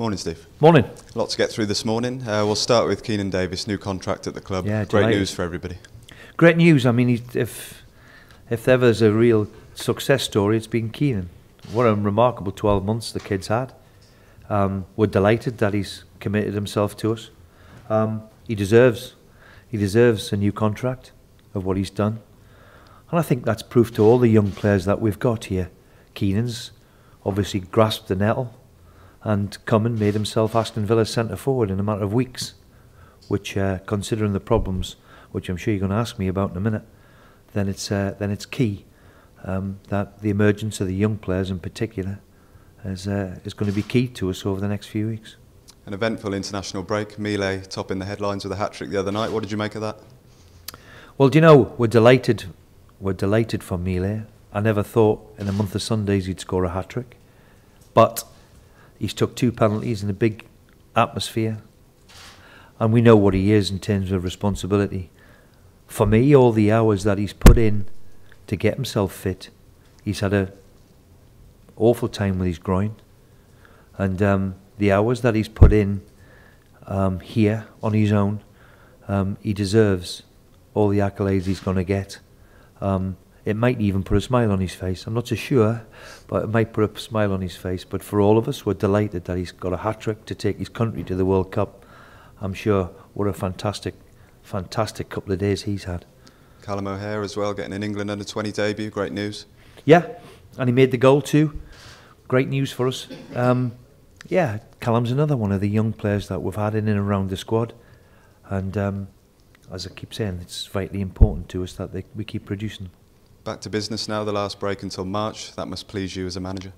Morning, Steve. Morning. A lot to get through this morning. We'll start with Keenan Davis, new contract at the club. Yeah, great delighted. news for everybody. Great news. I mean, if there was a real success story, it's been Keenan. What a remarkable 12 months the kid's had. We're delighted that he's committed himself to us. He deserves a new contract of what he's done. And I think that's proof to all the young players that we've got here. Keenan's obviously grasped the nettle and come and made himself Aston Villa's centre forward in a matter of weeks, which, considering the problems, which I'm sure you're going to ask me about in a minute, then it's key that the emergence of the young players in particular is going to be key to us over the next few weeks. An eventful international break. Mile topping the headlines with a hat-trick the other night. What did you make of that? Well, do you know, we're delighted for Mile. I never thought in a month of Sundays he'd score a hat-trick, but he's took 2 penalties in a big atmosphere, and we know what he is in terms of responsibility. For me, all the hours that he's put in to get himself fit, he's had an awful time with his groin, and the hours that he's put in here on his own, he deserves all the accolades he's going to get. It might even put a smile on his face. I'm not so sure, but it might put a smile on his face. But for all of us, we're delighted that he's got a hat-trick to take his country to the World Cup. I'm sure what a fantastic couple of days he's had. Callum O'Hare as well, getting an England under-20 debut. Great news. Yeah, and he made the goal too. Great news for us. Yeah, Callum's another one of the young players that we've had in and around the squad. And as I keep saying, it's vitally important to us that we keep producing them. Back to business now, the last break until March. That must please you as a manager.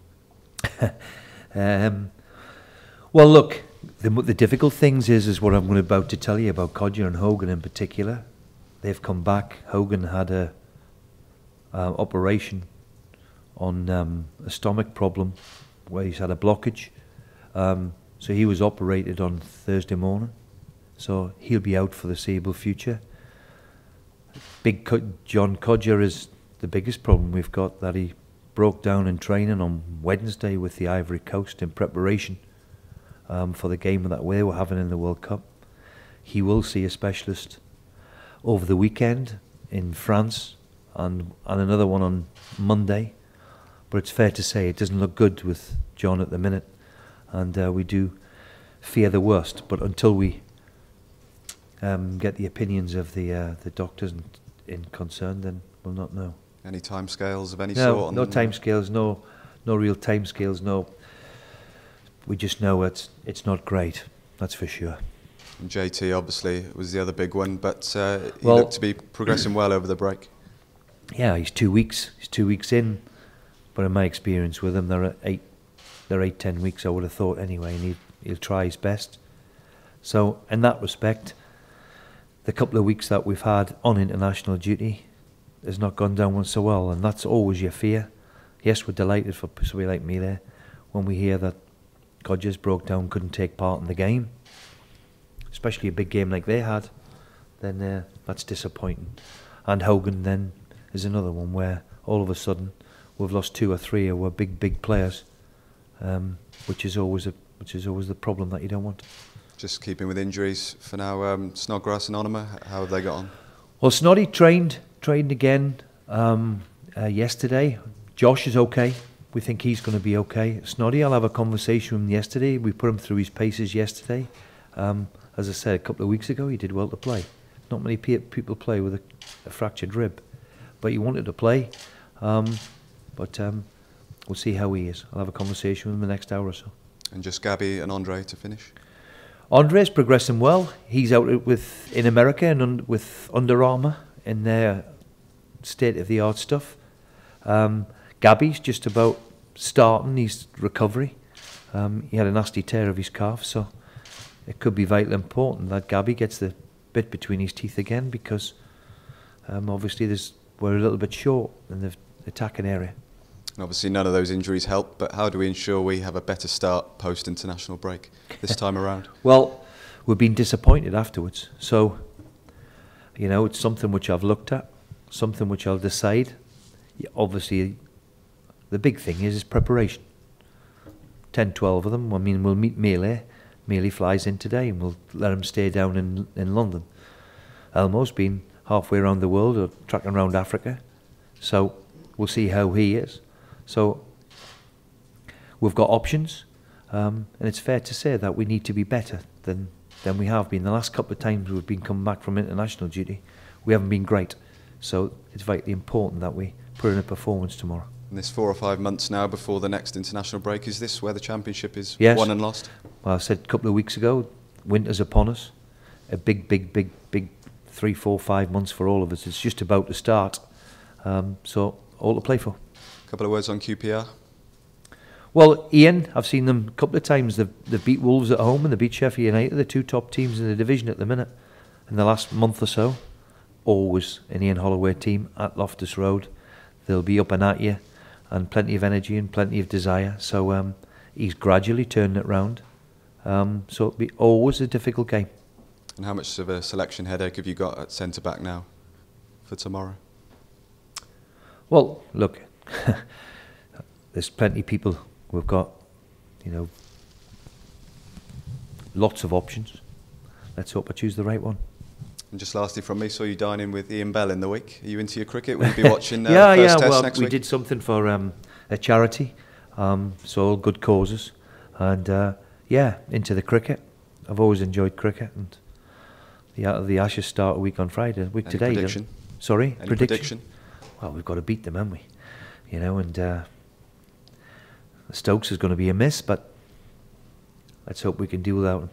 Well, look, the difficult things is what I'm about to tell you about Codger and Hogan in particular. They've come back. Hogan had a operation on a stomach problem where he's had a blockage. So he was operated on Thursday morning. So he'll be out for the foreseeable future. John Codger is the biggest problem we've got, that he broke down in training on Wednesday with the Ivory Coast in preparation for the game that we were having in the World Cup. He will see a specialist over the weekend in France and another one on Monday. But it's fair to say it doesn't look good with John at the minute, and we do fear the worst. But until we get the opinions of the doctors in concern, then we'll not know. Any timescales of any sort? No timescales, no real timescales, no. We just know it's not great, that's for sure. And JT obviously was the other big one, but he looked to be progressing well over the break. Yeah, he's 2 weeks. He's 2 weeks in, but in my experience with him, they're 8-10 weeks. I would have thought anyway, and he'll try his best. So in that respect, the couple of weeks that we've had on international duty has not gone down so well, and that's always your fear. Yes, we're delighted for somebody like me there when we hear that Codgers broke down, couldn't take part in the game, especially a big game like they had. Then that's disappointing. And Hogan then is another one where all of a sudden we've lost 2 or 3 of our big players, which is always the problem that you don't want. Just keeping with injuries for now, Snodgrass and Onoma, how have they got on? Well, Snoddy trained again yesterday. Josh is okay. We think he's going to be okay. Snoddy, I'll have a conversation with him yesterday. We put him through his paces yesterday. As I said a couple of weeks ago, he did well to play. Not many people play with a fractured rib, but he wanted to play. But we'll see how he is. I'll have a conversation with him in the next hour or so. And just Gabby and Andre to finish? Andre's progressing well. He's out in America and with Under Armour in their state-of-the-art stuff. Gabby's just about starting his recovery. He had a nasty tear of his calf, so it could be vitally important that Gabby gets the bit between his teeth again, because obviously we're a little bit short in the attacking area. And obviously none of those injuries help, but how do we ensure we have a better start post-international break this time around? Well, we've been disappointed afterwards. So, you know, it's something which I've looked at, something which I'll decide. Obviously, the big thing is preparation. 10, 12 of them. I mean, we'll meet Mealy. Mealy flies in today, and we'll let him stay down in London. Elmo's been halfway around the world or tracking around Africa, so we'll see how he is. So we've got options, and it's fair to say that we need to be better than we have been. The last couple of times we've been coming back from international duty, we haven't been great. So it's vitally important that we put in a performance tomorrow. And this 4 or 5 months now before the next international break, is this where the championship is Yes. won and lost? Well, I said a couple of weeks ago, winter's upon us. A big 3, 4, 5 months for all of us. It's just about to start. So all to play for. A couple of words on QPR. Well, Ian, I've seen them a couple of times. They've beat Wolves at home and they beat Sheffield United, the 2 top teams in the division at the minute. In the last month or so, always an Ian Holloway team at Loftus Road. They'll be up and at you, and plenty of energy and plenty of desire. So he's gradually turning it round. So it'll be always a difficult game. And how much of a selection headache have you got at centre-back now for tomorrow? Well, look, there's plenty of people. We've got, lots of options. Let's hope I choose the right one. And just lastly from me, saw you dining with Ian Bell in the week. Are you into your cricket? Will you be watching the first test next week? We did something for a charity, so all good causes. And into the cricket. I've always enjoyed cricket, and the Ashes start a week on Friday. Any prediction? Sorry? Any prediction? Well, we've got to beat them, haven't we? And Stokes is going to be a miss, but let's hope we can do without them.